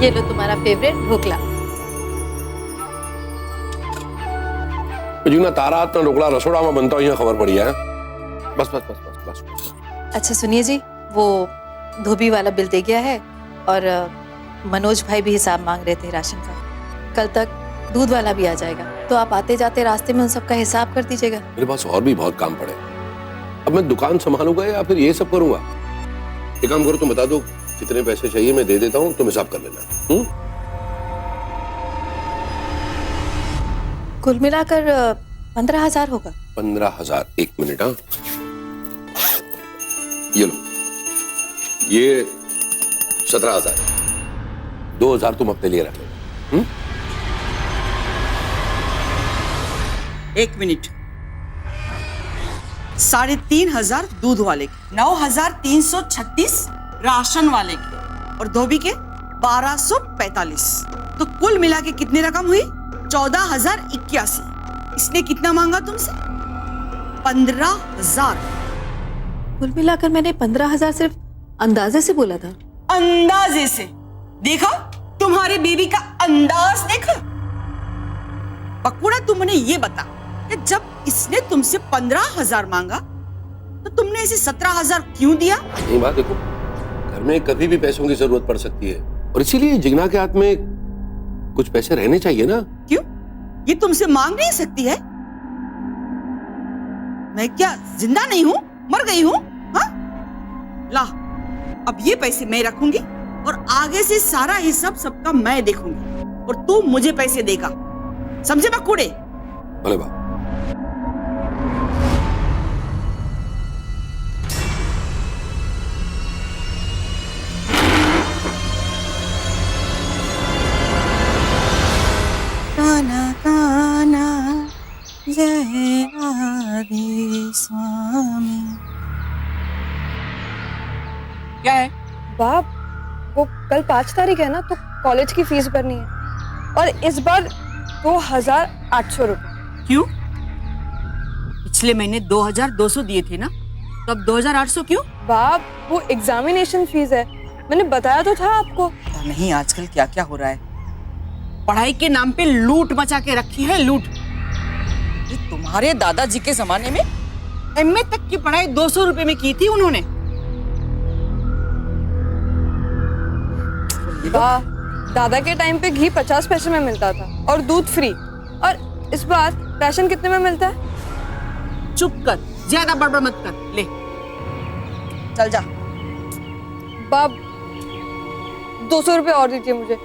ये लो तुम्हारा फेवरेट ढोकला। ना तारा हाथ ना ढोकला रसोड़ा में बनता यहाँ खबर पड़ी है। बस बस बस बस बस, बस। अच्छा सुनिए जी, वो धोबी वाला बिल दे गया है और मनोज भाई भी हिसाब मांग रहे थे राशन का। कल तक दूध वाला भी आ जाएगा, तो आप आते जाते रास्ते में उन सबका हिसाब कर दीजिएगा। मेरे पास और भी बहुत काम पड़े। अब मैं दुकान संभालूंगा या फिर ये सब करूंगा? एक काम करो, तुम बता दो कितने पैसे चाहिए, मैं दे देता हूँ, तुम हिसाब कर लेना। कुल मिलाकर 15,000 होगा। 15,000? एक मिनट। हाँ, ये लो, ये 17,000। 2,000 तुम अपने लिए रख लो। एक मिनट। 3,500 दूध वाले के, 9,336 राशन वाले के और धोबी के 1,245। तो कुल मिला के कितनी रकम हुई? 14,081। इसने कितना मांगा तुमसे? 15,000। कुल मिलाकर मैंने 15,000 सिर्फ अंदाजे से बोला था। अंदाजे से? देखा तुम्हारे बेबी का अंदाज देखा। पकुड़ा, तुमने ये बता कि जब इसने तुमसे 15,000 मांगा तो तुमने इसे 17,000 क्यों दिया? नहीं बात देखो, घर में कभी भी पैसों की जरूरत पड़ सकती है और इसीलिए जिग्ना के हाथ में कुछ पैसे रहने चाहिए ना। क्यों? ये तुमसे मांग नहीं सकती है? मैं क्या जिंदा नहीं हूँ, मर गई हूँ? हाँ? ला, अब ये पैसे मैं रखूंगी और आगे से सारा हिसाब सबका मैं देखूंगी और तू मुझे पैसे देगा, समझे बकुड़े? भले बात। काना काना जय राधे स्वामी। क्या है? बाप, वो कल 5 तारीख है ना, तो कॉलेज की फीस भरनी है और इस बार 2,800 रुपए। क्यों? पिछले महीने 2,200 दिए थे ना, तो अब 2,800 क्यों? बाप, वो एग्जामिनेशन फीस है, मैंने बताया तो था आपको। नहीं, आजकल क्या क्या हो रहा है। पढ़ाई के नाम पे लूट मचा के रखी है, लूट। ये तुम्हारे दादाजी के जमाने में एमए तक की पढ़ाई 200 रुपए में की थी उन्होंने। दादा के टाइम पे घी 50 पैसे में मिलता था और दूध फ्री, और इस बार राशन कितने में मिलता है? चुप कर, ज्यादा बड़बड़ मत कर। ले चल जा। बाप, 200 रुपए और दीजिए मुझे।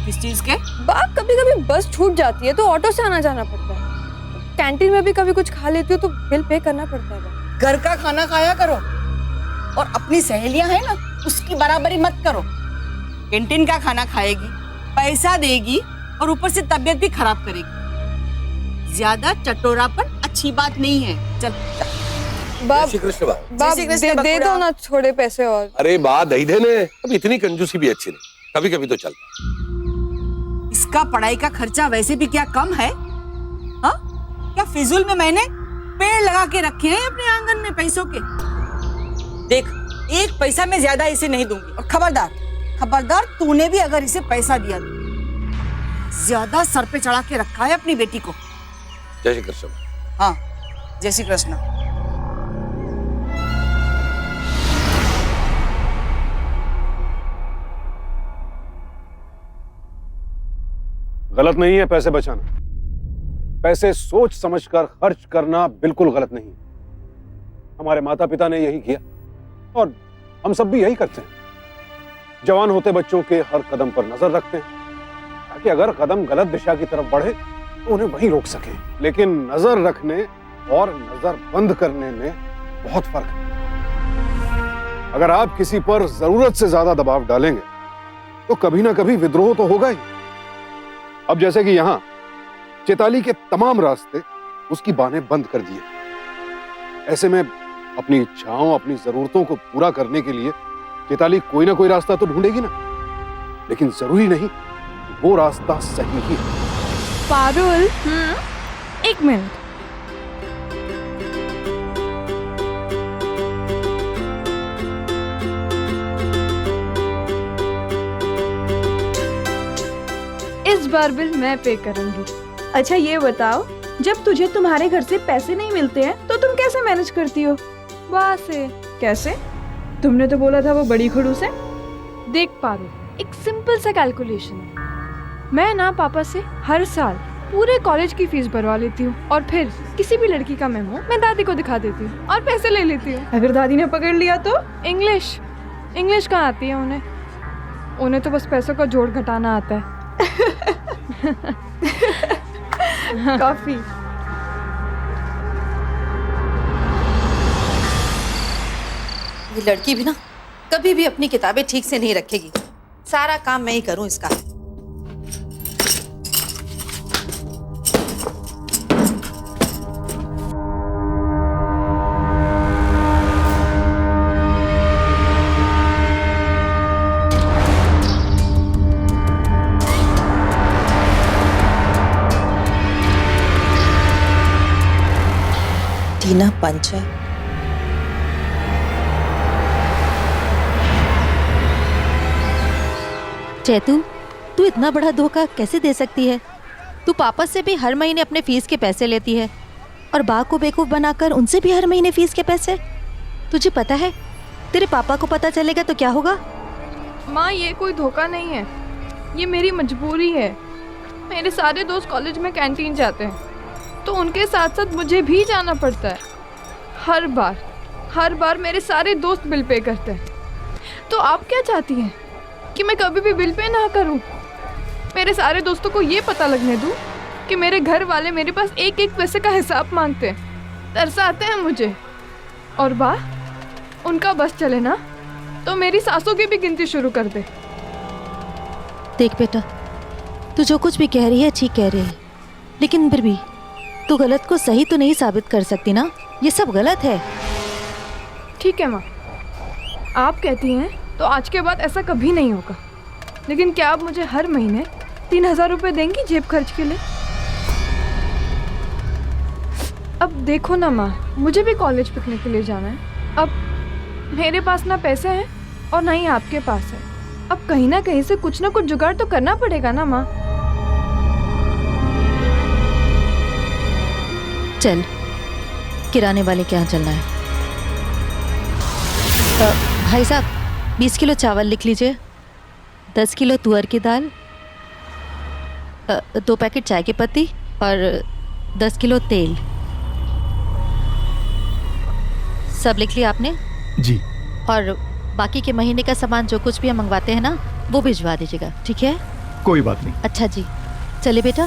किस चीज के? बाप, कभी कभी बस छूट जाती है तो ऑटो से आना जाना पड़ता है। कैंटीन में भी कभी कुछ खा लेती हूँ तो बिल पे करना पड़ता है। घर का खाना खाया करो और अपनी सहेलियां है ना, उसकी बराबरी मत करो। कैंटीन का खाना खाएगी, पैसा देगी और ऊपर से तबीयत भी खराब करेगी। ज्यादा चटोरापन अच्छी बात नहीं है। चल बाप, श्री कृष्ण बाप। बाप दे दो ना थोड़े पैसे और। अरे बात दही देने, अब इतनी कंजूसी भी अच्छी नहीं, कभी कभी तो चलता। इसका पढ़ाई का खर्चा वैसे भी क्या कम है? हाँ? क्या फिजूल में मैंने पेड़ लगा के रखे हैं अपने आंगन में पैसों के। देख, 1 पैसा मैं ज्यादा इसे नहीं दूंगी। और खबरदार, खबरदार, तूने भी अगर इसे पैसा दिया तो ज्यादा सर पे चढ़ा के रखा है अपनी बेटी को। जय श्री कृष्ण। हाँ, जय श्री कृष्ण। गलत नहीं है पैसे बचाना, पैसे सोच समझकर खर्च करना बिल्कुल गलत नहीं। हमारे माता पिता ने यही किया और हम सब भी यही करते हैं। जवान होते बच्चों के हर कदम पर नजर रखते हैं ताकि अगर कदम गलत दिशा की तरफ बढ़े तो उन्हें वहीं रोक सके। लेकिन नजर रखने और नजर बंद करने में बहुत फर्क है। अगर आप किसी पर जरूरत से ज्यादा दबाव डालेंगे तो कभी ना कभी विद्रोह तो होगा ही। अब जैसे कि यहां चैताली के तमाम रास्ते उसकी बाहें बंद कर दिए। ऐसे में अपनी इच्छाओं, अपनी जरूरतों को पूरा करने के लिए चैताली कोई ना कोई रास्ता तो ढूंढेगी ना, लेकिन जरूरी नहीं वो रास्ता सही ही है। पारुल, एक मिनट। बार बिल मैं पे करूंगी। अच्छा ये बताओ, जब तुझे तुम्हारे घर से पैसे नहीं मिलते हैं तो तुम कैसे मैनेज करती हो? वाह से कैसे? तुमने तो बोला था वो बड़ी खड़ूस है। देख पारो, एक सिंपल सा कैलकुलेशन है। मैं ना पापा से हर साल पूरे कॉलेज की फीस भरवा लेती हूँ और फिर किसी भी लड़की का मेमो मैं दादी को दिखा देती हूँ और पैसे ले लेती हूँ। अगर दादी ने पकड़ लिया तो? इंग्लिश कहाँ आती है उन्हें तो बस पैसों का जोड़ घटाना आता है। काफी। ये लड़की भी ना कभी भी अपनी किताबें ठीक से नहीं रखेगी। सारा काम मैं ही करूं इसका। टीना पंचा। चैतू, तू इतना बड़ा धोखा कैसे दे सकती है? तू पापा से भी हर महीने अपने फीस के पैसे लेती है और बा को बेवकूफ बनाकर उनसे भी हर महीने फीस के पैसे। तुझे पता है तेरे पापा को पता चलेगा तो क्या होगा? माँ, ये कोई धोखा नहीं है, ये मेरी मजबूरी है। मेरे सारे दोस्त कॉलेज में कैंटीन जाते हैं तो उनके साथ साथ मुझे भी जाना पड़ता है। हर बार मेरे सारे दोस्त बिल पे करते हैं। तो आप क्या चाहती हैं कि मैं कभी भी बिल पे ना करूं? मेरे सारे दोस्तों को ये पता लगने दूं कि मेरे घर वाले मेरे पास एक एक पैसे का हिसाब मांगते हैं, तरसाते हैं मुझे। और उनका बस चले ना तो मेरी सासों की भी गिनती शुरू कर दे। देख बेटा, तू जो कुछ भी कह रही है ठीक कह रही है, लेकिन फिर भी तू गलत को सही तो नहीं साबित कर सकती ना। ये सब गलत है। ठीक है माँ, आप कहती हैं तो आज के बाद ऐसा कभी नहीं होगा। लेकिन क्या आप मुझे हर महीने 3000 रुपये देंगी जेब खर्च के लिए? अब देखो ना माँ, मुझे भी कॉलेज पिकनिक के लिए जाना है। अब मेरे पास ना पैसे हैं और ना ही आपके पास है। अब कहीं ना कहीं से कुछ ना कुछ जुगाड़ तो करना पड़ेगा ना माँ। चल, किराने वाले के यहाँ चलना है। भाई साहब, 20 किलो चावल लिख लीजिए, 10 किलो तुअर की दाल, 2 पैकेट चाय की पत्ती और 10 किलो तेल। सब लिख लिया आपने? जी। और बाकी के महीने का सामान जो कुछ भी हम मंगवाते हैं ना, वो भिजवा दीजिएगा, ठीक है? कोई बात नहीं। अच्छा जी, चलिए बेटा।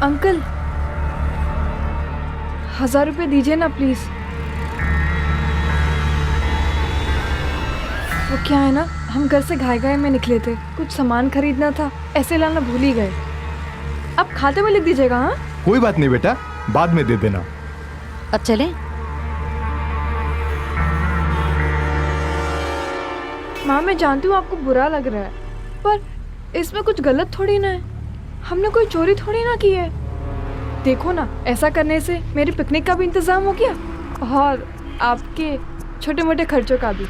अंकल, 1000 रुपये दीजिए ना प्लीज। वो क्या है ना, हम घर से घाय में निकले थे, कुछ सामान खरीदना था, ऐसे लाना भूल ही गए। आप खाते में लिख दीजिएगा। हाँ, कोई बात नहीं बेटा, बाद में दे देना। अब चलें? माँ, मैं जानती हूँ आपको बुरा लग रहा है, पर इसमें कुछ गलत थोड़ी ना है। हमने कोई चोरी थोड़ी ना की है। देखो ना, ऐसा करने से मेरी पिकनिक का भी इंतजाम हो गया और आपके छोटे मोटे खर्चों का भी।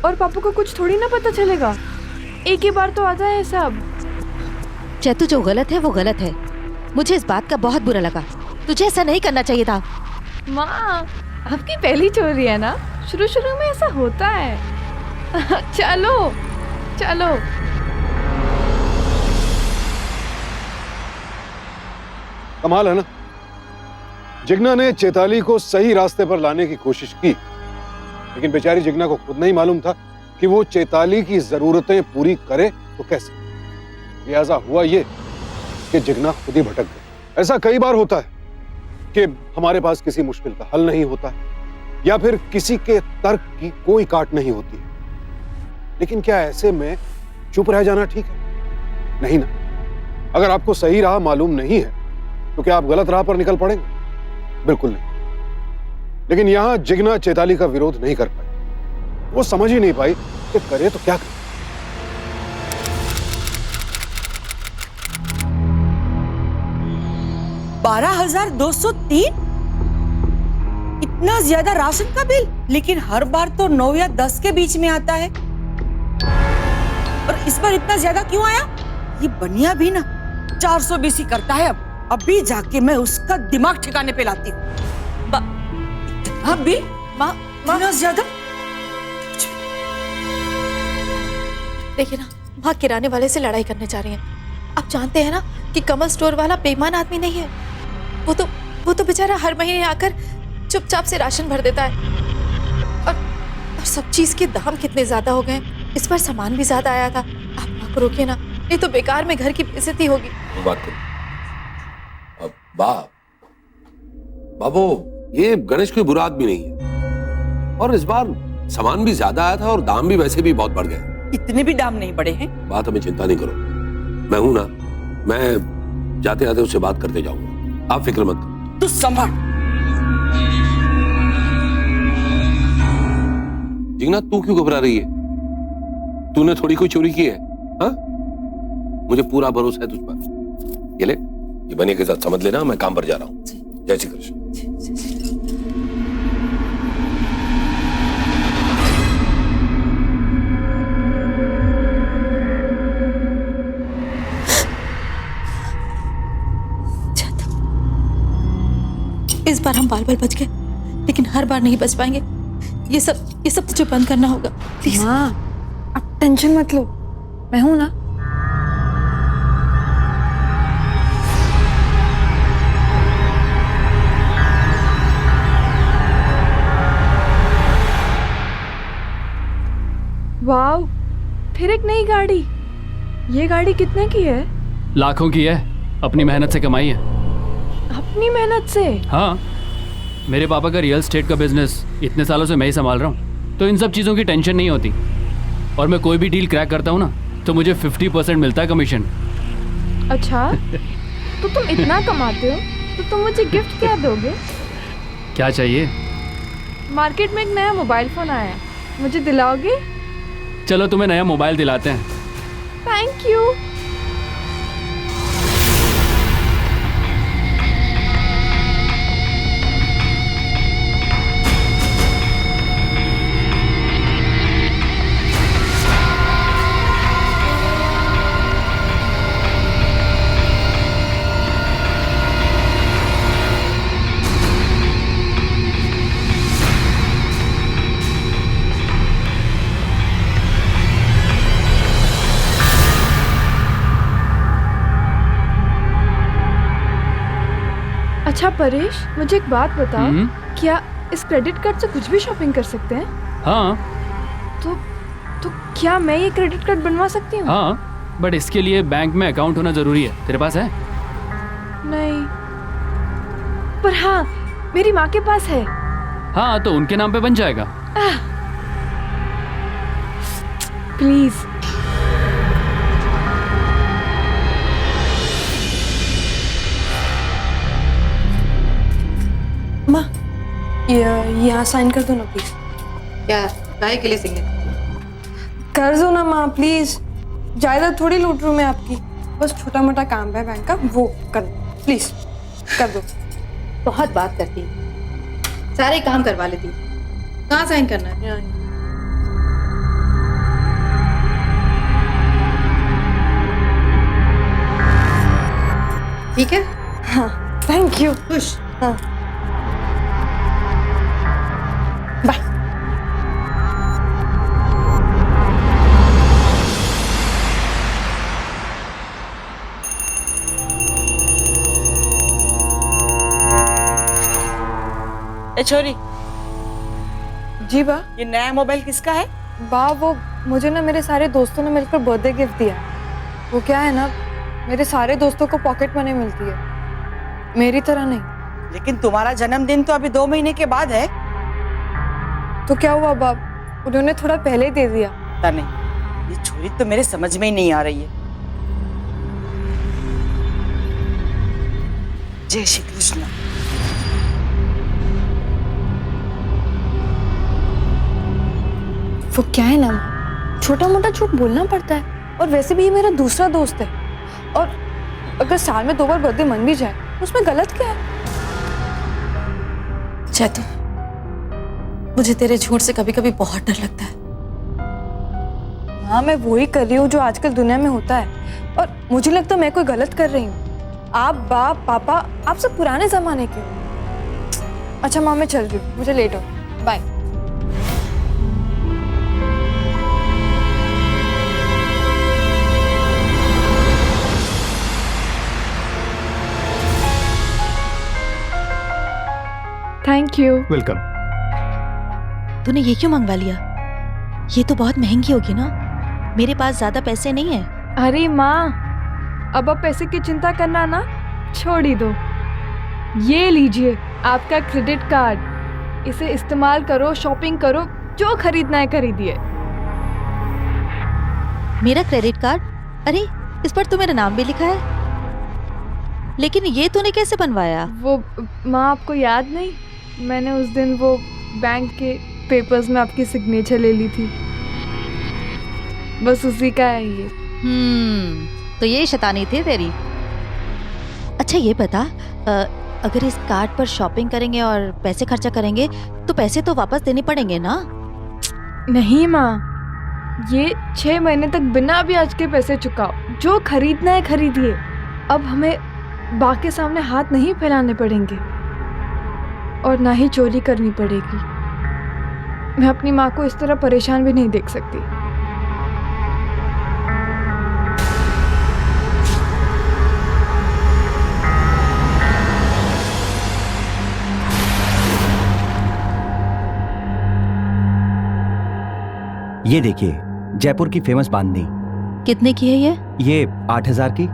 और पापा को कुछ थोड़ी ना पता चलेगा, एक ही बार तो आ जाए सब। चैतू, जो गलत है वो गलत है। मुझे इस बात का बहुत बुरा लगा। तुझे ऐसा नहीं करना चाहिए था। माँ, आपकी पहली चोरी है ना, शुरू शुरू में ऐसा होता है। चलो चलो। कमाल है ना, जिग्ना ने चैताली को सही रास्ते पर लाने की कोशिश की, लेकिन बेचारी जिग्ना को खुद नहीं मालूम था कि वो चैताली की जरूरतें पूरी करे तो कैसे। लिहाजा हुआ ये कि जिग्ना खुद ही भटक गई। ऐसा कई बार होता है कि हमारे पास किसी मुश्किल का हल नहीं होता है या फिर किसी के तर्क की कोई काट नहीं होती, लेकिन क्या ऐसे में चुप रह जाना ठीक है? नहीं ना। अगर आपको सही राह मालूम नहीं है तो क्या आप गलत राह पर निकल पड़ेंगे? बिल्कुल नहीं। लेकिन यहां जिग्ना चैताली का विरोध नहीं कर पाई। वो समझ ही नहीं पाई कि करे तो क्या करे। 12,203? इतना ज्यादा राशन का बिल? लेकिन हर बार तो 9 या 10 के बीच में आता है, और इस बार इतना ज्यादा क्यों आया? ये बनिया भी ना 420 ही करता है। अब अभी जाके मैं उसका दिमाग ठिकाने पे लाती हूँ। हाँ बिल माँ इतना ज्यादा। देखिए ना, माँ किराने वाले से लड़ाई करने जा रही हैं। आप जानते हैं ना कि कमल स्टोर वाला बेईमान आदमी नहीं है। वो तो बेचारा हर महीने आकर चुपचाप से राशन भर देता है। और सब चीज के दाम कितने ज्यादा हो गए। इस बार सामान भी ज्यादा आया था। आप माँ को रोकिए ना, नहीं तो बेकार में घर की बेइज्जती होगी। बात करो। बाबू, ये गणेश कोई बुरा आदमी नहीं है, और इस बार सामान भी ज्यादा आया था और दाम भी वैसे भी बहुत बढ़ गए। इतने भी दाम नहीं बढ़े हैं। बात हमें चिंता नहीं करो, मैं हूं ना, मैं जाते आते उससे बात करते जाऊंगा, आप फिक्र मत करो। तू संभाल। जिगना, तू क्यों घबरा रही है? तूने थोड़ी कोई चोरी की है? हाँ, मुझे पूरा भरोसा है तुझ पर। ये ले, ये बनिया के साथ समझ लेना, मैं काम पर जा रहा हूँ। जय श्री कृष्ण। इस बार हम बाल बच गए, लेकिन हर बार नहीं बच पाएंगे। ये सब तुझे बंद करना होगा, प्लीज। माँ, आप टेंशन मत लो, मैं हूं ना। वाव, फिर एक नई गाड़ी। ये गाड़ी कितने की है? लाखों की है, अपनी मेहनत से कमाई है। अपनी मेहनत से? हाँ, मेरे पापा का रियल एस्टेट का बिजनेस इतने सालों से मैं ही संभाल रहा हूँ, तो इन सब चीज़ों की टेंशन नहीं होती। और मैं कोई भी डील क्रैक करता हूँ ना, तो मुझे 50% मिलता है कमीशन। अच्छा, तो तुम इतना कमाते हो, तो तुम मुझे गिफ्ट क्या दोगे? क्या चाहिए? मार्केट में एक नया मोबाइल फ़ोन आया है, मुझे दिलाओगे? चलो तुम्हें नया मोबाइल दिलाते हैं। Thank you. अच्छा परेश, मुझे एक बात बताओ, क्या इस क्रेडिट कार्ड से कुछ भी शॉपिंग कर सकते हैं? हाँ। तो क्या मैं ये क्रेडिट कार्ड बनवा सकती हूँ? हाँ, बट इसके लिए बैंक में अकाउंट होना जरूरी है। तेरे पास है? नहीं, पर हाँ, मेरी माँ के पास है। हाँ, तो उनके नाम पे बन जाएगा। प्लीज। माँ, यहाँ साइन कर दो ना प्लीज। क्या काहे के लिए सिग्नेचर? कर दो ना माँ प्लीज, जायदाद थोड़ी लूट रही हूँ मैं आपकी, बस छोटा मोटा काम है बैंक का, वो कर दो प्लीज, कर दो। बहुत बात करती है, सारे काम करवा लेती है। कहाँ साइन करना है? ठीक है। हाँ, थैंक यू। खुश? हाँ, बाय। ए छोरी, जी बा। ये नया मोबाइल किसका है? बा, वो मुझे ना मेरे सारे दोस्तों ने मिलकर बर्थडे गिफ्ट दिया। वो क्या है ना, मेरे सारे दोस्तों को पॉकेट मनी मिलती है, मेरी तरह नहीं। लेकिन तुम्हारा जन्मदिन तो अभी 2 महीने के बाद है। तो क्या हुआ बाप, उन्होंने थोड़ा पहले दे दिया। पता नहीं, ये छोरी तो मेरे समझ में ही नहीं आ रही है। जय श्री कृष्ण। वो क्या है ना, छोटा मोटा झूठ बोलना पड़ता है, और वैसे भी ये मेरा दूसरा दोस्त है, और अगर साल में 2 बार बर्थडे मन भी जाए उसमें गलत क्या है? चैतु, मुझे तेरे झूठ से कभी कभी बहुत डर लगता है। हाँ, मैं वही कर रही हूँ जो आजकल दुनिया में होता है, और मुझे लगता है मैं कोई गलत कर रही हूँ। आप बाप पापा आप सब पुराने जमाने के हो। अच्छा माँ, मैं चल रही हूँ, मुझे लेट हो, बाय। Thank you. वेलकम। तूने ये क्यों मंगवा लिया? ये तो बहुत महंगी होगी ना। मेरे पास ज्यादा पैसे नहीं है। अरे माँ, अब आप पैसे की चिंता करना ना छोड़ ही दो। ये लीजिए आपका क्रेडिट कार्ड, इसे इस्तेमाल करो, शॉपिंग करो, जो खरीदना है खरीदिए। मेरा क्रेडिट कार्ड? अरे इस पर तो मेरा नाम भी लिखा है, लेकिन ये तूने कैसे बनवाया? वो माँ, आपको याद नहीं, मैंने उस दिन वो बैंक के पेपर्स में आपकी सिग्नेचर ले ली थी, बस उसी का है ये। तो ये शैतानी थी तेरी। अच्छा ये बता, अगर इस कार्ड पर शॉपिंग करेंगे और पैसे खर्चा करेंगे तो पैसे तो वापस देने पड़ेंगे ना? नहीं माँ, ये 6 महीने तक बिना ब्याज के पैसे चुकाओ, जो खरीदना है खरीदिए। अब हमें बाकी के सामने हाथ नहीं फैलाने पड़ेंगे और ना ही चोरी करनी पड़ेगी। मैं अपनी माँ को इस तरह परेशान भी नहीं देख सकती। ये देखिए, जयपुर की फेमस बांधनी। कितने की है ये 8,000 की।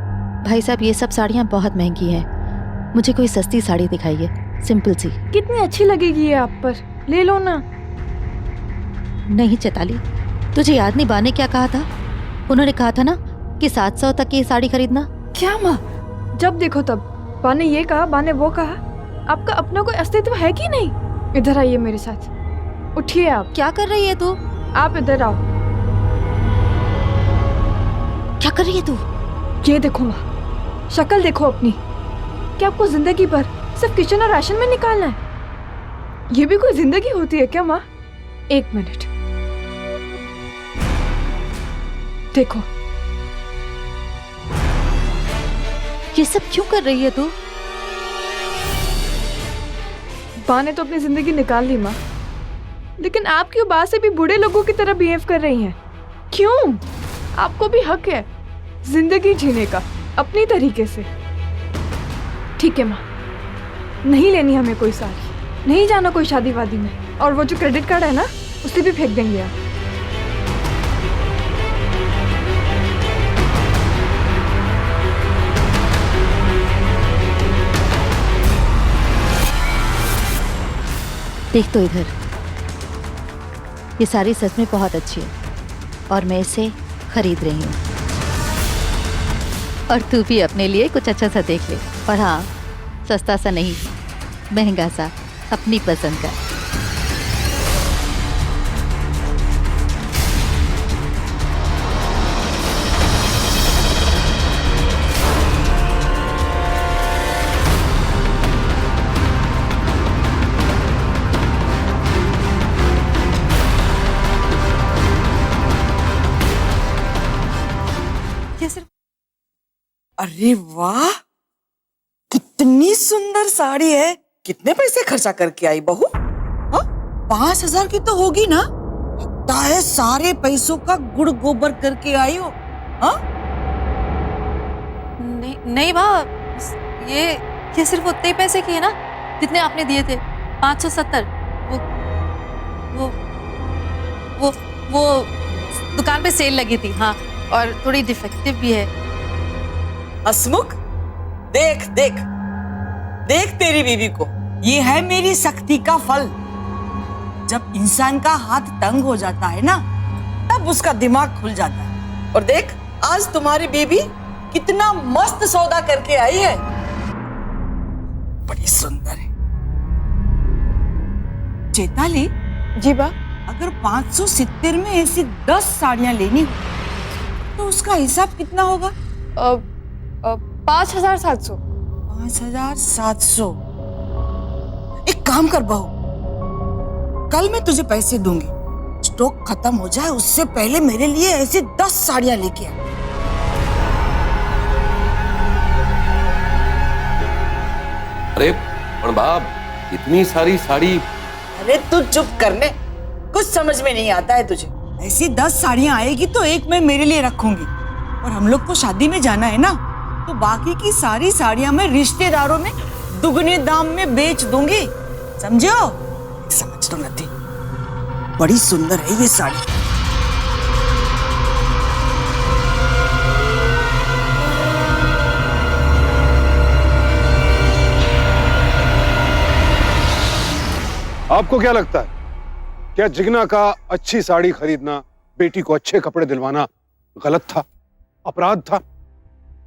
भाई साहब ये सब साड़ियाँ बहुत महंगी हैं, मुझे कोई सस्ती साड़ी दिखाइए, सिंपल सी। कितनी अच्छी लगेगी ये आप पर, ले लो ना। नहीं चैताली, तुझे याद नहीं बा ने क्या कहा था? उन्होंने कहा था ना कि 700 तक की साड़ी खरीदना। क्या माँ, जब देखो तब बा ने ये कहा, बा ने वो कहा। आपका अपना कोई अस्तित्व है कि नहीं? इधर आइए मेरे साथ, उठिए। आप क्या कर रही है तू? आप इधर आओ। क्या कर रही है तू? ये देखो माँ, शक्ल देखो अपनी। क्या आपको जिंदगी भर सिर्फ किचन और राशन में निकालना है? ये भी कोई जिंदगी होती है क्या माँ? एक मिनट देखो। ये सब क्यों कर रही है तू? बा ने तो अपनी जिंदगी निकाल ली माँ, लेकिन आप क्यों बा से भी बूढ़े लोगों की तरह बिहेव कर रही हैं? क्यों? आपको भी हक है जिंदगी जीने का अपनी तरीके से। ठीक है माँ, नहीं लेनी हमें कोई साड़ी, नहीं जाना कोई शादी वादी में, और वो जो क्रेडिट कार्ड है ना उसे भी फेंक देंगे आप। देख तो इधर, ये साड़ी सच में बहुत अच्छी है और मैं इसे खरीद रही हूँ। और तू भी अपने लिए कुछ अच्छा सा देख ले, और हाँ, सस्ता सा नहीं, महंगा सा, अपनी पसंद का। अरे वाह, कितनी सुंदर साड़ी है। कितने पैसे खर्चा करके आई बहू? 5,000 की तो होगी ना? लगता है सारे पैसों का गुड़ गोबर करके आई हो। नहीं नहीं माँ, ये सिर्फ उतने ही पैसे की है ना जितने आपने दिए थे, 570। वो दुकान पे सेल लगी थी, हाँ, और थोड़ी डिफेक्टिव भी है। हसमुख, देख देख देख तेरी बीवी को, ये है मेरी सख्ती का फल। जब इंसान का हाथ तंग हो जाता है ना, तब उसका दिमाग खुल जाता है। और देख, आज तुम्हारी बीवी कितना मस्त सौदा करके आई है, बड़ी सुंदर है। चैताली जी बा। अगर 570 में ऐसी 10 साड़ियां लेनी हो तो उसका हिसाब कितना होगा? 5,700। 5,700। एक काम कर बहू, कल मैं तुझे पैसे दूंगी, स्टॉक खत्म हो जाए उससे पहले मेरे लिए ऐसी 10 साड़ियां लेके आ। अरे पण बाप, इतनी सारी साड़ी। अरे तू चुप करने, कुछ समझ में नहीं आता है तुझे। ऐसी 10 साड़ियां आएगी तो एक मैं मेरे लिए रखूंगी, और हम लोग को शादी में जाना है ना, तो बाकी की सारी साड़ियां मैं रिश्तेदारों में दुगने दाम में बेच दूंगी, समझो? समझ तो नहीं, बड़ी सुंदर है ये साड़ी। आपको क्या लगता है, क्या जिगना का अच्छी साड़ी खरीदना, बेटी को अच्छे कपड़े दिलवाना गलत था, अपराध था?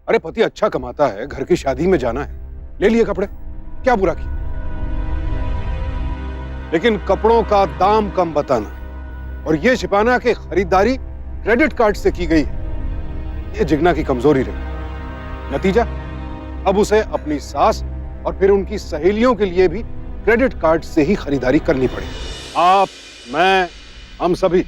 अरे पति अच्छा कमाता है, घर की शादी में जाना है, ले लिए कपड़े, क्या बुरा किया? लेकिन कपड़ों का दाम कम बताना और ये छिपाना कि खरीदारी क्रेडिट कार्ड से की गई है, ये जिगना की कमजोरी रही। नतीजा, अब उसे अपनी सास और फिर उनकी सहेलियों के लिए भी क्रेडिट कार्ड से ही खरीदारी करनी पड़ी। आप, मैं, हम सभी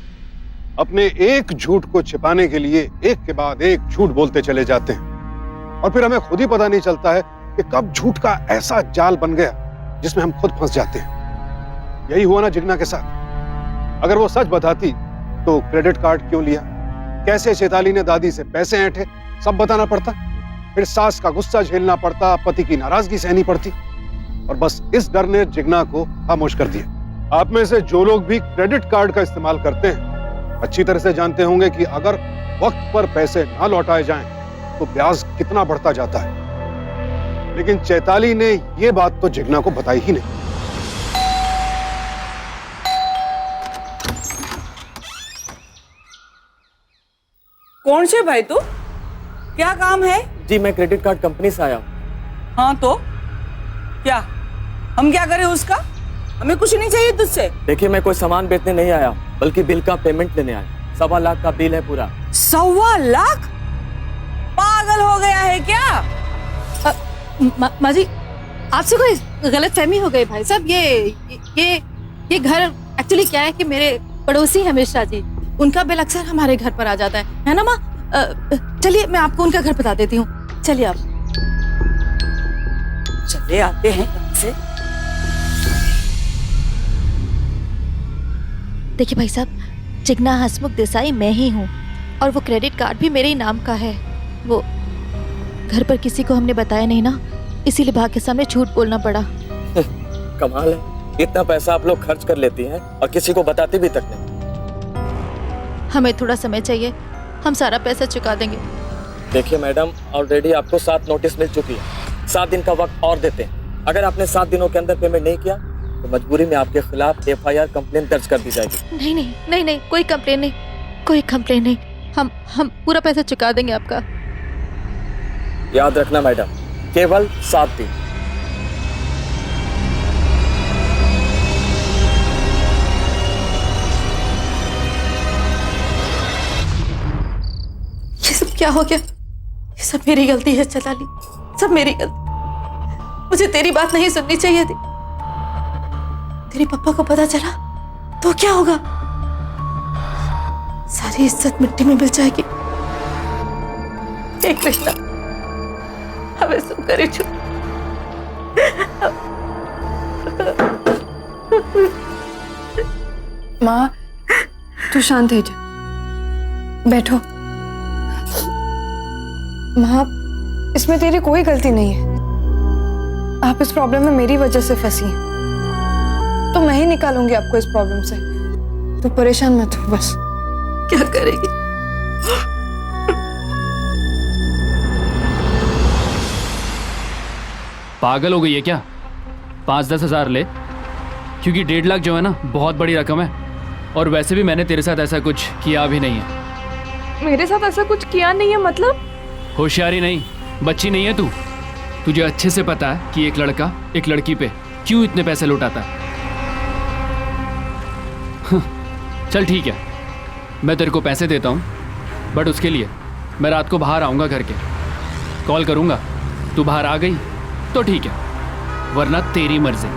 अपने एक झूठ को छिपाने के लिए एक के बाद एक झूठ बोलते चले जाते हैं, और फिर हमें खुद ही पता नहीं चलता है कि कब झूठ का ऐसा जाल बन गया जिसमें हम खुद फंस जाते हैं। यही हुआ ना जिगना के साथ। अगर वो सच बताती तो क्रेडिट कार्ड क्यों लिया, कैसे चैताली ने दादी से पैसे ऐंठे, सब बताना पड़ता, फिर सास का गुस्सा झेलना पड़ता, पति की नाराजगी सहनी पड़ती, और बस इस डर ने जिगना को खामोश कर दिया। आप में से जो लोग भी क्रेडिट कार्ड का इस्तेमाल करते हैं अच्छी तरह से जानते होंगे कि अगर वक्त पर पैसे ना लौटाए जाएं तो ब्याज कितना बढ़ता जाता है। लेकिन चैताली ने यह बात तो जिगना को बताई ही नहीं। कौन से भाई तू, क्या काम है? जी मैं क्रेडिट कार्ड कंपनी से आया हूँ। हाँ तो क्या, हम क्या करें उसका? हमें कुछ नहीं चाहिए तुझसे। देखिए मैं कोई सामान बेचने नहीं आया, बल्कि बिल का पेमेंट लेने आया। 1.25 लाख का बिल है पूरा। 1.25 लाख? पागल हो गया है क्या? माँ जी, आपसे कोई गलतफहमी हो गई भाई साहब। ये घर एक्चुअली क्या है कि मेरे पड़ोसी हैं मिश्रा जी, उनका बिल अक्सर हमारे घर पर आ जाता है ना माँ? चलिए मैं आपको उनका घर बता देती हूँ, चलिए आप। चले आते हैं से। देखिए भाई साहब, जिगना हसमुख देसाई मैं ही हूँ, और वो क्रेडिट कार्ड भी मेरे ही नाम का है। वो घर पर किसी को हमने बताया नहीं ना, इसीलिए भाग के सामने झूठ बोलना पड़ा। कमाल है, इतना पैसा आप लोग खर्च कर लेती हैं और किसी को बताती भी तक नहीं। हमें थोड़ा समय चाहिए, हम सारा पैसा चुका देंगे। देखिए मैडम, ऑलरेडी आपको 7 नोटिस मिल चुकी है। 7 दिन का वक्त और देते हैं। अगर आपने 7 दिनों के अंदर पेमेंट नहीं किया तो मजबूरी में आपके खिलाफ FIR कंप्लेन दर्ज कर दी जाएगी। नहीं, कोई कंप्लेन नहीं। हम पूरा पैसा चुका देंगे आपका। याद रखना मैडम, केवल 7 दिन। ये सब क्या हो गया? ये सब मेरी गलती है चैताली, सब मेरी गलती। मुझे तेरी बात नहीं सुननी चाहिए थी। तेरे पापा को पता चला तो क्या होगा? सारी इज्जत मिट्टी में मिल जाएगी। हे कृष्णा, हमें सुनकर ही चुप। माँ, तू शांत हो जा, बैठो। माँ, इसमें तेरी कोई गलती नहीं है। आप इस प्रॉब्लम में मेरी वजह से फंसी हैं, तो मैं ही निकालूंगी आपको इस प्रॉब्लम से। तो परेशान मत हो बस। क्या करेगी? पागल हो गई है क्या? 5-10 हज़ार ले, क्योंकि 1.5 लाख जो है ना बहुत बड़ी रकम है, और वैसे भी मैंने तेरे साथ ऐसा कुछ किया भी नहीं है। मेरे साथ ऐसा कुछ किया नहीं है मतलब? होशियारी नहीं, बच्ची नहीं है तू। तुझे अच्छे से पता है कि एक लड़का एक लड़की पे क्यों इतने पैसे लुटाता है। चल ठीक है, मैं तेरे को पैसे देता हूँ, बट उसके लिए मैं रात को बाहर आऊँगा घर के, कॉल करूँगा। तू बाहर आ गई तो ठीक है, वरना तेरी मर्जी।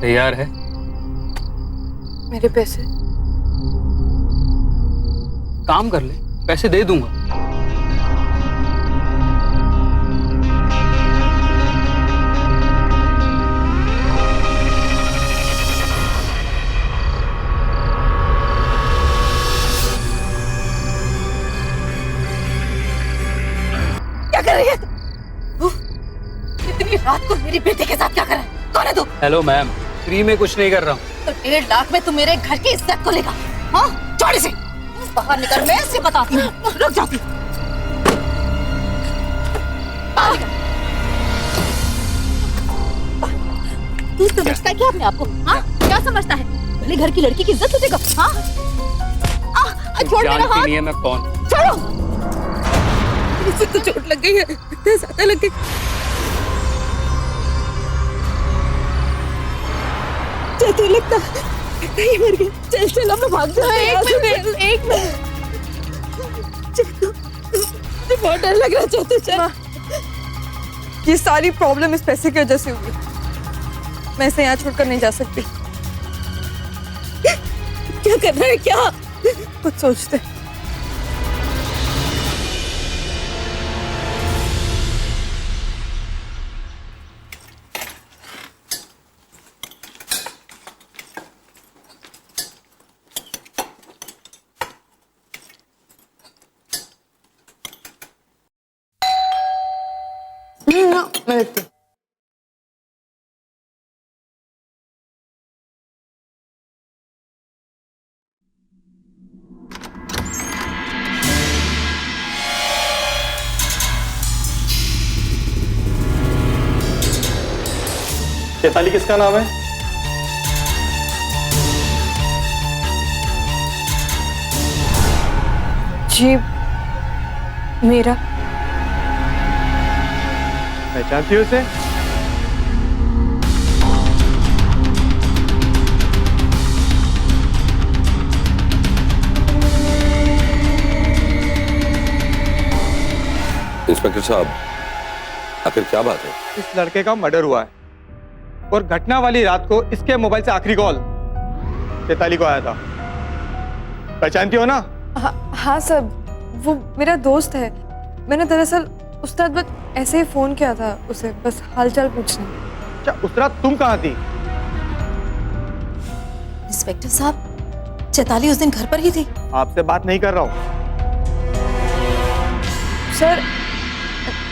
तैयार है? मेरे पैसे? काम कर ले, पैसे दे दूंगा। क्या कर रही है तू? इतनी रात को मेरी बेटी के साथ क्या कर रहा है? कौन है तू? हेलो मैम, फ्री में कुछ नहीं कर रहा हूँ। तो 1.5 लाख में तू मेरे घर की इज्जत को लेगा? हाँ, छोड़ इसे। बाहर निकल, मैं इसे बताती हूँ। रुक जाती। बाहर निकल। तू समझता है क्या अपने आप को? हाँ, क्या समझता है? मेरे घर की लड़की की इज्जत तुझे हाँ? छोड़ मेरा हाथ। नहीं है मैं कौन? छोड़ो। मुझसे तो चोट लग गई है, इतने ज्यादा लग गई। चतु लगता ही मर गई। चल चल हम लोग भाग जाते हैं। एक मिनट। चतु, मुझे बहुत डर लग रहा है। चतु चल। ये सारी प्रॉब्लम इस पैसे की वजह से हुई। मैं इसे यहाँ छोड़कर नहीं जा सकती। क्या कर रहा है? क्या कुछ सोचते। मैं देखती हूँ। चैताली किसका नाम है? जी मेरा। पहचानती हो उसे? इंस्पेक्टर साहब, आखिर क्या बात है? इस लड़के का मर्डर हुआ है और घटना वाली रात को इसके मोबाइल से आखिरी कॉल चैताली को आया था। पहचानती हो ना? हाँ सर, वो मेरा दोस्त है। मैंने दरअसल उस्ताद बस ऐसे ही फोन किया था उसे, बस हालचाल पूछने। अच्छा, उस रात तुम कहाँ थी? इंस्पेक्टर साहब, चैताली उस दिन घर पर ही थी। आपसे बात नहीं कर रहा हूँ। सर,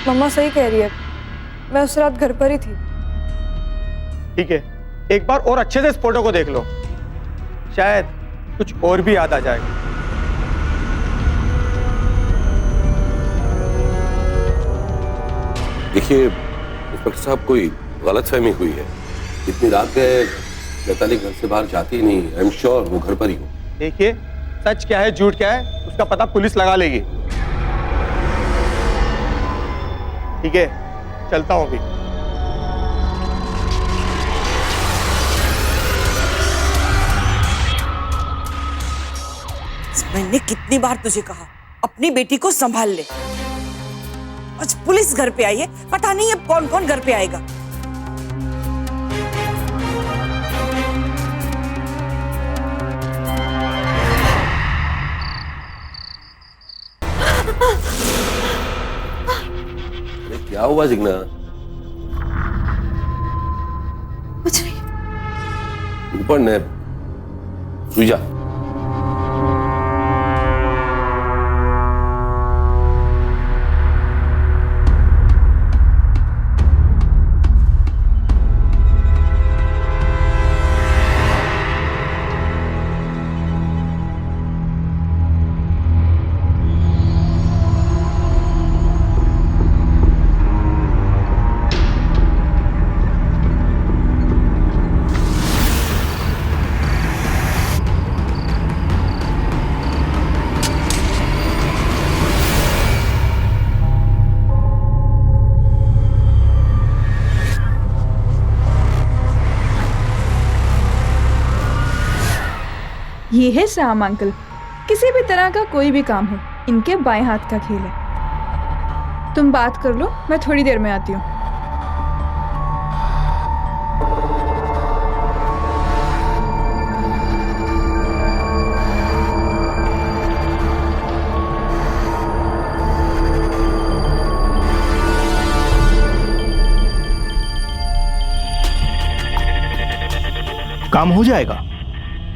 मम्मा सही कह रही है, मैं उस रात घर पर ही थी। ठीक है, एक बार और अच्छे से इस फोटो को देख लो, शायद कुछ और भी याद आ जाएगा। देखिए इंस्पेक्टर साहब, कोई गलतफहमी हुई है। इतनी रात में चैताली घर से बाहर जाती ही नहीं। आई एम श्योर वो घर पर ही हो। देखिए, सच क्या है झूठ क्या है उसका पता पुलिस लगा लेगी। ठीक है, चलता हूं अभी। मैंने कितनी बार तुझे कहा अपनी बेटी को संभाल ले। आज पुलिस घर पे आई है, पता नहीं अब कौन कौन घर पे आएगा। अरे क्या हुआ जिग्ना? कुछ नहीं। ऊपर ने सुई जा। ये है श्याम अंकल। किसी भी तरह का कोई भी काम हो, इनके बाएं हाथ का खेल है। तुम बात कर लो, मैं थोड़ी देर में आती हूँ। काम हो जाएगा,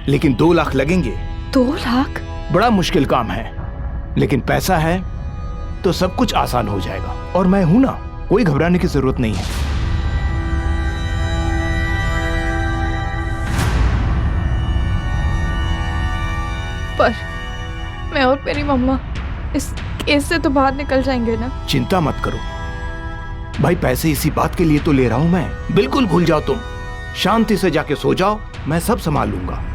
लेकिन 2 लाख लगेंगे। 2 लाख? बड़ा मुश्किल काम है, लेकिन पैसा है तो सब कुछ आसान हो जाएगा। और मैं हूं ना, कोई घबराने की जरूरत नहीं है। पर मैं और मेरी मम्मा इस केस से तो बाहर निकल जाएंगे ना? चिंता मत करो भाई, पैसे इसी बात के लिए तो ले रहा हूं मैं। बिल्कुल भूल जाओ तुम, शांति से जाके सो जाओ, मैं सब संभाल लूंगा।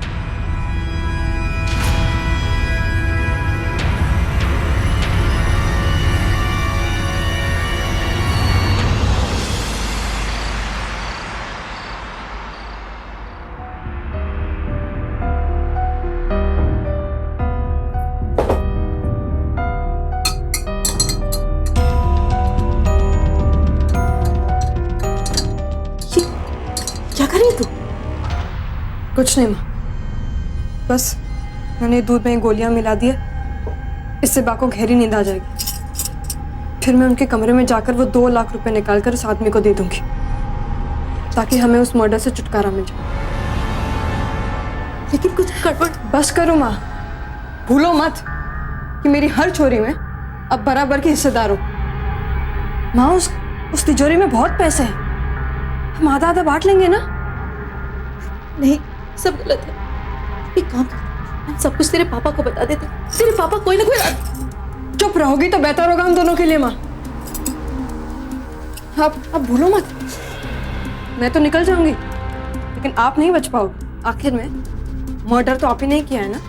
क्या कर रही है तू? कुछ नहीं माँ, बस मैंने दूध में गोलियां मिला दिया, इससे बा को गहरी नींद आ जाएगी। फिर मैं उनके कमरे में जाकर वो 2 लाख रुपए निकाल कर उस आदमी को दे दूंगी, ताकि हमें उस मर्डर से छुटकारा मिल जाए। लेकिन कुछ गड़बड़। बस करो माँ, भूलो मत कि मेरी हर चोरी में अब बराबर की हिस्सेदार हो। माँ, उस तिजोरी में बहुत पैसे हैं, हम आधा आधा बांट लेंगे ना? नहीं, सब गलत है। एक काम कर, हम सब कुछ तेरे पापा को बता देते। तेरे पापा कोई ना कोई। चुप रहोगी तो बेहतर होगा हम दोनों के लिए माँ। अब भूलो मत, मैं तो निकल जाऊंगी, लेकिन आप नहीं बच पाओगे। आखिर में मर्डर तो आप ही नहीं किया है ना?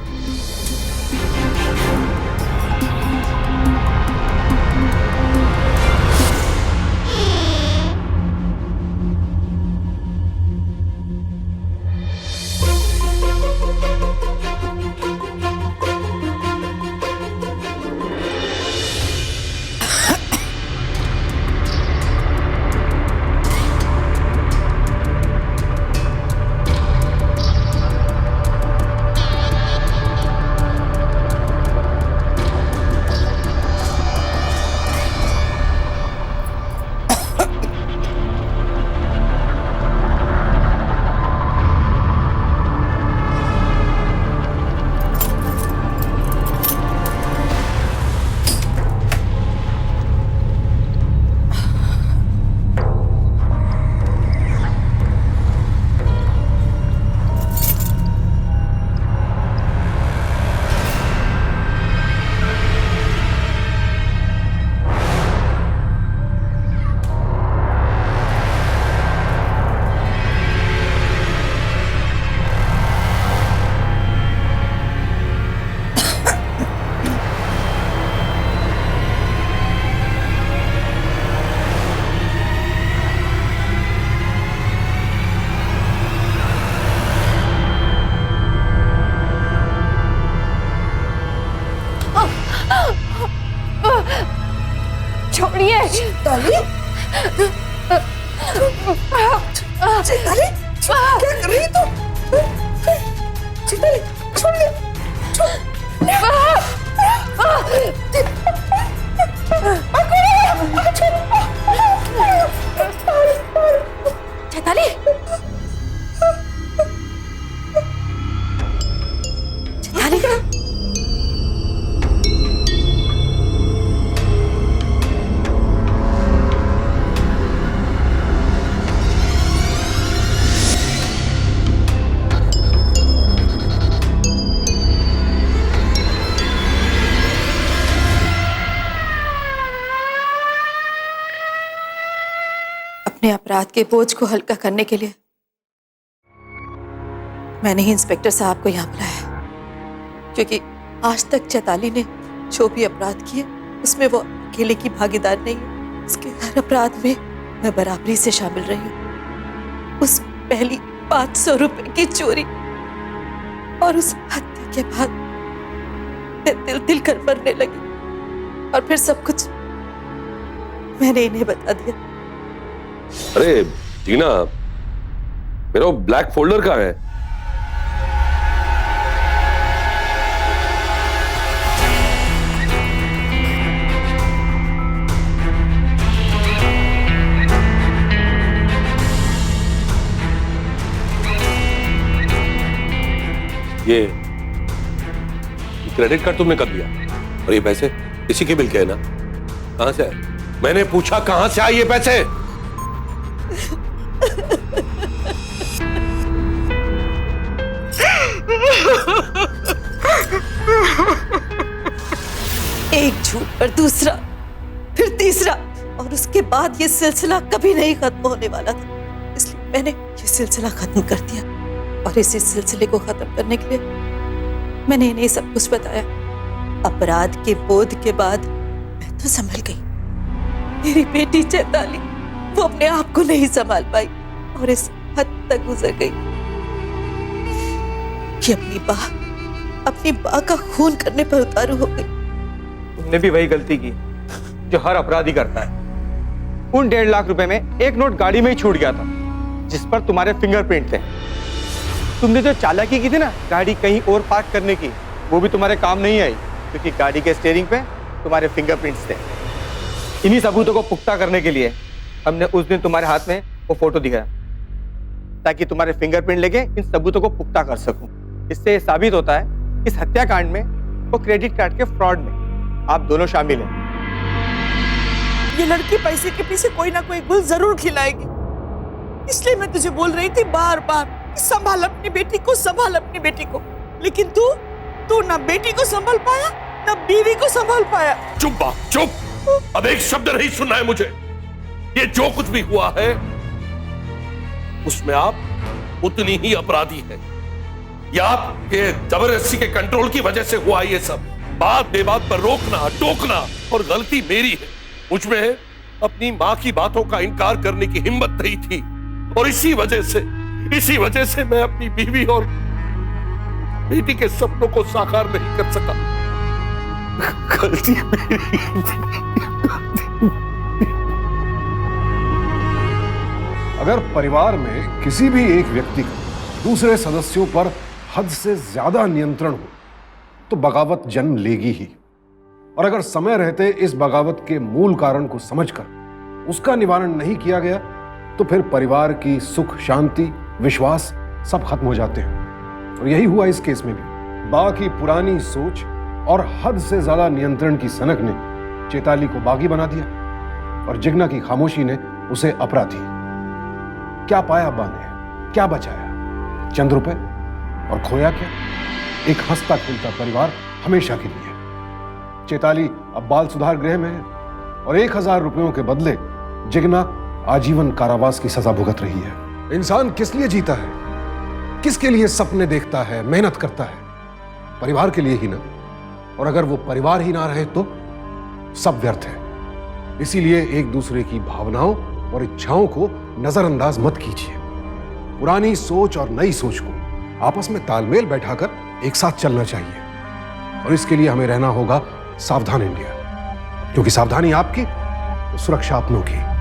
छोड़िए। चैताली? चैताली? क्या कर रही है तू? चैताली, छोड़ दे। चैताली? चैताली? अपने अपराध के बोझ को हल्का करने के लिए मैंने ही इंस्पेक्टर साहब को यहाँ बुलाया, क्योंकि आज तक चैताली ने जो भी अपराध किए उसमें वो अकेले की भागीदार नहीं है। उसके हर अपराध में मैं बराबरी से शामिल रही हूँ। उस पहली 500 रुपए की चोरी और उस हत्या के बाद मैं दिल दिल कर मरने लगी, और फिर सब कुछ मैंने इन्हें बता दिया। अरे टीना, मेरा ब्लैक फोल्डर कहाँ है? ये क्रेडिट कार्ड तुमने कब दिया? और ये पैसे इसी के बिल के है ना? कहां से आए? मैंने पूछा कहां से आए ये पैसे? एक झूठ पर दूसरा, फिर तीसरा, और उसके बाद ये सिलसिला कभी नहीं खत्म होने वाला था। इसलिए मैंने ये सिलसिला खत्म कर दिया, और इसी सिलसिले को खत्म करने के लिए मैंने इन्हें सब कुछ बताया। अपराध के बोध के बाद मैं तो संभल गई। मेरी बेटी चैताली, वो अपने आप को नहीं संभाल पाई और इस हद तक गुजर गई कि अपनी माँ का खून करने पर उतारू हो गई। तुमने भी वही गलती की जो हर अपराधी करता है। उन 1.5 लाख रुपए में एक नोट गाड़ी में ही छूट गया था, जिस पर तुम्हारे फिंगरप्रिंट थे। तुमने जो चालाकी की थी ना गाड़ी कहीं और पार्क करने की, वो भी तुम्हारे काम नहीं आई, क्योंकि गाड़ी के स्टीयरिंग पे तुम्हारे फिंगरप्रिंट्स थे। इन्हीं सबूतों को पुख्ता करने के लिए हमने उस दिन तुम्हारे हाथ में वो फोटो दिखाया, ताकि तुम्हारे फिंगरप्रिंट लेके इन सबूतों को पुख्ता कर सकूं। इससे ये साबित होता है इस हत्याकांड में वो क्रेडिट कार्ड के फ्रॉड में आप दोनों शामिल हैं। ये लड़की पैसे के पीछे कोई ना कोई गुल जरूर खिलाएगी, इसलिए मैं तुझे बोल रही थी बार बार, संभाल अपनी बेटी को, संभाल अपनी बेटी को। लेकिन तू ना बेटी को संभाल पाया, ना बीवी को संभाल पाया। चुप बाप, चुप। अब एक शब्द नहीं सुनना है मुझे। ये जो कुछ भी हुआ है उसमें आप उतनी ही अपराधी हैं। या आपके जबरदस्ती के कंट्रोल की वजह से हुआ ये सब। बात बेबात पर रोकना टोकना और गलती मेरी है। मुझ में अपनी माँ की बातों का इनकार करने की हिम्मत नहीं थी, और इसी वजह से मैं अपनी बीवी और बेटी के सपनों को साकार नहीं कर सका। गलती मेरी थी। अगर परिवार में किसी भी एक व्यक्ति का दूसरे सदस्यों पर हद से ज्यादा नियंत्रण हो तो बगावत जन्म लेगी ही। और अगर समय रहते इस बगावत के मूल कारण को समझकर उसका निवारण नहीं किया गया तो फिर परिवार की सुख शांति विश्वास सब खत्म हो जाते हैं। और यही हुआ इस केस में भी। बा की पुरानी सोच और हद से ज्यादा नियंत्रण की सनक ने चैताली को बागी बना दिया, और जिग्ना की खामोशी ने उसे अपराधी। क्या पाया बा ने, क्या बचाया? चंद रुपए, और खोया क्या? एक हंसता खेलता परिवार हमेशा के लिए। चैताली अब बाल सुधार गृह में है, और 1000 रुपयों के बदले जिग्ना आजीवन कारावास की सजा भुगत रही है। इंसान किस लिए जीता है, किसके लिए सपने देखता है, मेहनत करता है? परिवार के लिए ही ना। और अगर वो परिवार ही ना रहे तो सब व्यर्थ है। इसीलिए एक दूसरे की भावनाओं और इच्छाओं को नजरअंदाज मत कीजिए। पुरानी सोच और नई सोच को आपस में तालमेल बैठाकर एक साथ चलना चाहिए। और इसके लिए हमें रहना होगा सावधान इंडिया, क्योंकि सावधानी आपकी तो सुरक्षा अपनों की।